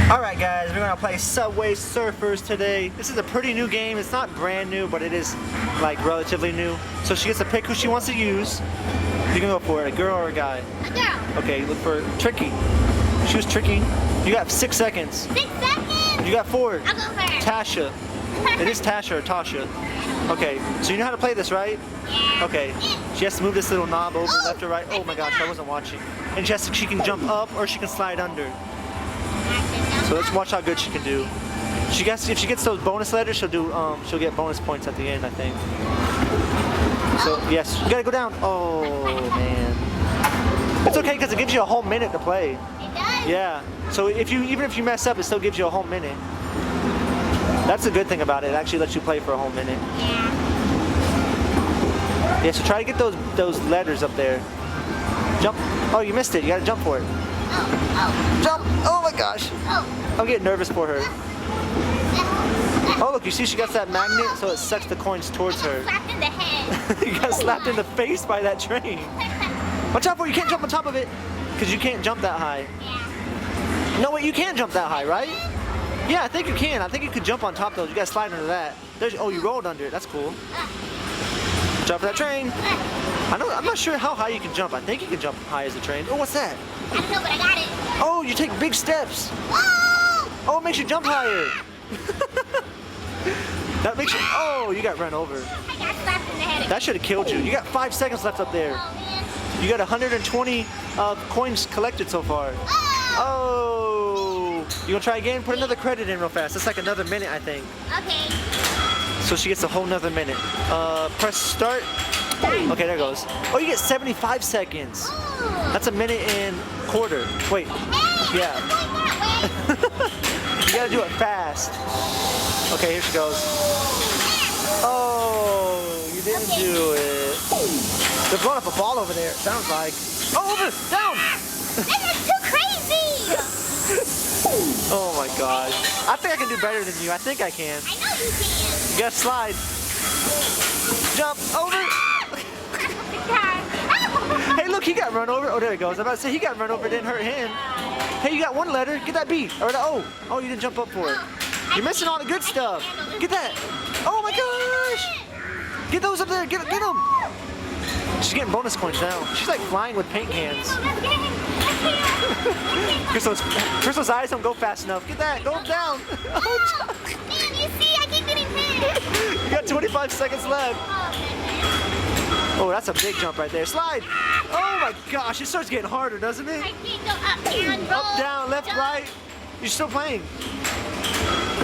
Alright guys, we're gonna play Subway Surfers today. This is a pretty new game. It's not brand new, but it is like relatively new. So she gets to pick who she wants to use. You can go for it, a girl or a guy. A girl. Okay, look for Tricky. Choose Tricky. You got 6 seconds. 6 seconds? You got 4. I'll go first. Tasha. It is Tasha or Tasha. Okay, so you know how to play this, right? Yeah. Okay. She has to move this little knob over left or right. Oh my gosh, I wasn't watching. And she can jump up or she can slide under. So let's watch how good she can do. If she gets those bonus letters, she'll get bonus points at the end, I think. So yes, you gotta go down. Oh man, it's okay because it gives you a whole minute to play. It does? Yeah. So even if you mess up, it still gives you a whole minute. That's the good thing about it. It actually lets you play for a whole minute. Yeah. Yeah. So try to get those letters up there. Jump. Oh, you missed it. You gotta jump for it. Oh. Jump! Oh my gosh! Oh. I'm getting nervous for her. Oh look, you see she got that magnet, so it sucks the coins towards her. Slapped in the head. You got slapped in the face by that train. Watch out for it, you can't jump on top of it. Because you can't jump that high. Yeah. No wait, you can jump that high, right? Yeah, I think you can. I think you could jump on top of those. You gotta slide under that. Oh, you rolled under it. That's cool. Jump for that train. I'm not sure how high you can jump. I think you can jump high as a train. Oh, what's that? I don't know, but I got it. Oh, you take big steps. Oh! Oh, it makes you jump higher. That makes you. Oh, you got run over. I got slapped in the head. That should have killed you. You got 5 seconds left up there. Oh, man. You got 120 coins collected so far. Oh! You gonna try again? Put another credit in real fast. That's like another minute, I think. Okay. So she gets a whole nother minute. Press start. Okay, there goes. Oh, you get 75 seconds. Ooh. That's a minute and quarter. Wait. Hey, Yeah. I'm going that way. You gotta do it fast. Okay, here she goes. Oh, you didn't do it. They're blowing up a ball over there, it sounds like. Oh, over! Down! This is too crazy! Oh my gosh. I think I can do better than you. I think I can. I know you can. You gotta slide. Jump over. Hey, look, he got run over. Oh, there he goes. I'm about to say he got run over. It didn't hurt him. Hey, you got one letter. Get that B or the O. Oh, you didn't jump up for it. You're missing all the good stuff. Get that. Oh my gosh. Get those up there. Get them. She's getting bonus coins now. She's like flying with paint cans. Crystal's eyes don't go fast enough. Get that. Go down. Oh, Man, you see, I keep getting hit. you got 25 seconds left. Oh, that's a big jump right there. Slide. Oh my gosh, it starts getting harder, doesn't it? I can't go up, down, roll. Up, down, left, jump. right. You're still playing.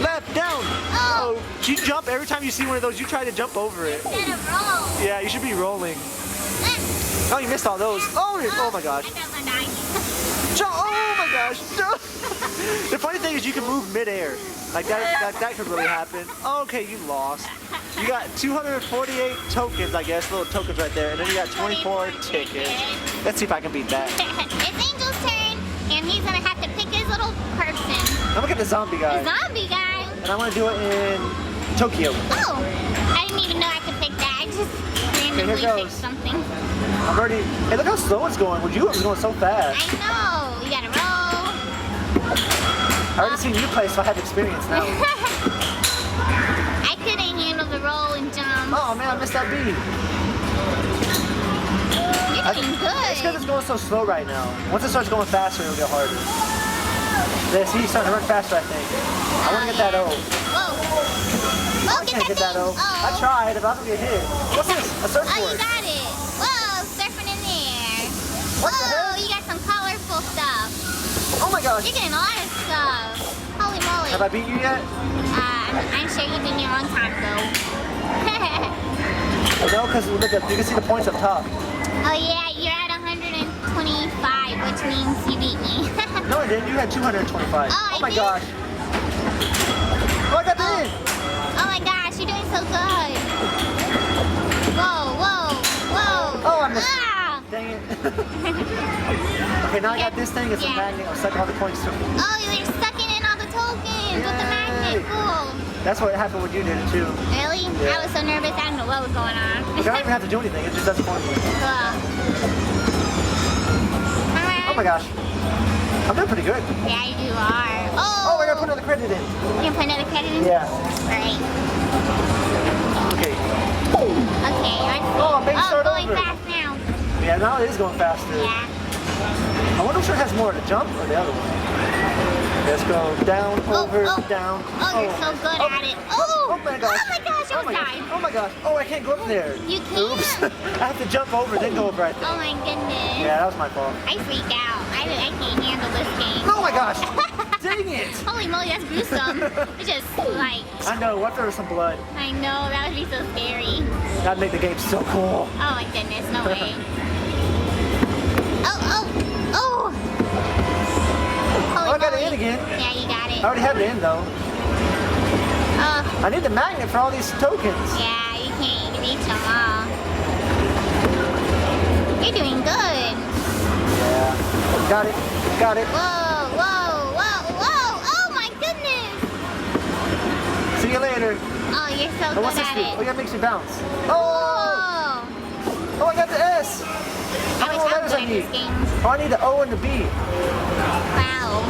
Left, down. Oh. You jump every time you see one of those. You try to jump over it. Instead of roll. Yeah, you should be rolling. Oh, you missed all those. Oh my gosh. I got my knife. Jump. Oh my gosh. The funny thing is you can move midair. Like that could really happen. Okay, you lost. You got 248 tokens, I guess, little tokens right there, and then you got 24 tickets. Let's see if I can beat that. It's Angel's turn, and he's gonna have to pick his little person. I'm gonna get the zombie guy. The zombie guy. And I want to do it in Tokyo. Oh, I didn't even know I could pick that. I just randomly picked something. I'm already. Hey, look how slow it's going. With you, it was going so fast. I know. You gotta roll. I already seen you play, so I have experience now. I couldn't handle the roll and jump. Oh man, I missed that beat. You're doing good. It's because it's going so slow right now. Once it starts going faster, it'll get harder. Yeah, see, he's starting to run faster, I think. I want to get that O. Whoa. I can't get that O. I tried, but I'm going to get hit. What's this? A surfboard. Oh, you got it. Whoa, surfing in there. What the Whoa, heck? you got some colorful stuff. Oh my gosh. You're getting a lot of stuff. Holy moly. Have I beat you yet? I'm sure you beat me a long time ago. No, because look, you can see the points up top. Oh yeah, you're at 125, which means you beat me. No, I didn't. You had 225. Oh, my I did? gosh. Oh, I got the in. Oh my gosh, you're doing so good. Whoa, whoa, whoa. Oh, I missed it. Ah. Dang it. Okay, now I got this thing. It's a magnet. I'm sucking all the points to me. Oh, you're sucking in all the tokens with the magnet. Cool. That's what happened when you did it too. Really? Yeah. I was so nervous. I didn't know what was going on. Look, I don't even have to do anything. It just does it for me. Cool. Oh my gosh. I'm doing pretty good. Yeah, you are. Oh, I gotta put another credit in. You gonna put another credit in? Yeah. Alright. Okay. Okay, Oh, make it start going over. fast now. Yeah, now it is going faster. Yeah. I wonder which one has more, the jump or the other one. Let's go down, over, down. Oh, you're so good at it. Oh! Oh my gosh. Oh my gosh, I Oh almost my gosh. died. Oh my gosh. Oh, I can't go up there. You can't. Oops. I have to jump over, then go over, I think. Oh my goodness. Yeah, that was my fault. I freaked out. I can't handle this game. Oh my gosh. Dang it. Holy moly, that's gruesome. It just like, I know, what if there was some blood? I know, that would be so scary. That'd make the game so cool. Oh my goodness, no way. Oh! Holy Oh, I got it moly. in again. Yeah, you got I it. already had it in though. Oh, I need the magnet for all these tokens. yeah, you can't reach them all. You're doing good. Yeah. Got it. Got it. Whoa, whoa, whoa, whoa! Oh my goodness! See you later. Oh, you're so Oh, good what's this at do? it. Oh, yeah, it makes me bounce. Oh! Whoa! Oh, I got the S. I How wish many I letters was I good at need? this game. Oh, I need the O and the B. Wow.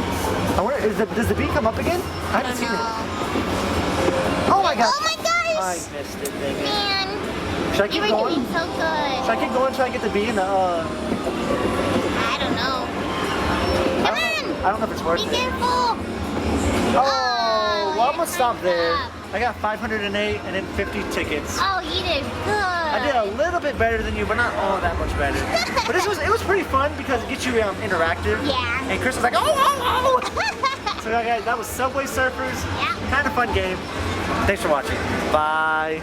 I wonder, does the B come up again? I I haven't don't seen it. know. Oh my gosh. Oh my I gosh! missed it, dang it. Man, Should I you keep were going? doing so Should good. I keep going until I get the B and the I don't know. Come on! I don't know if it's worth Be it. careful! Oh, well, I'm gonna stop there. up. I got 508 and then 50 tickets. Oh, you did good. I did a little bit better than you, but not all that much better. But it was pretty fun because it gets you interactive. Yeah. And Chris was like, oh! So guys, that was Subway Surfers. Yeah. Kind of fun game. Thanks for watching. Bye.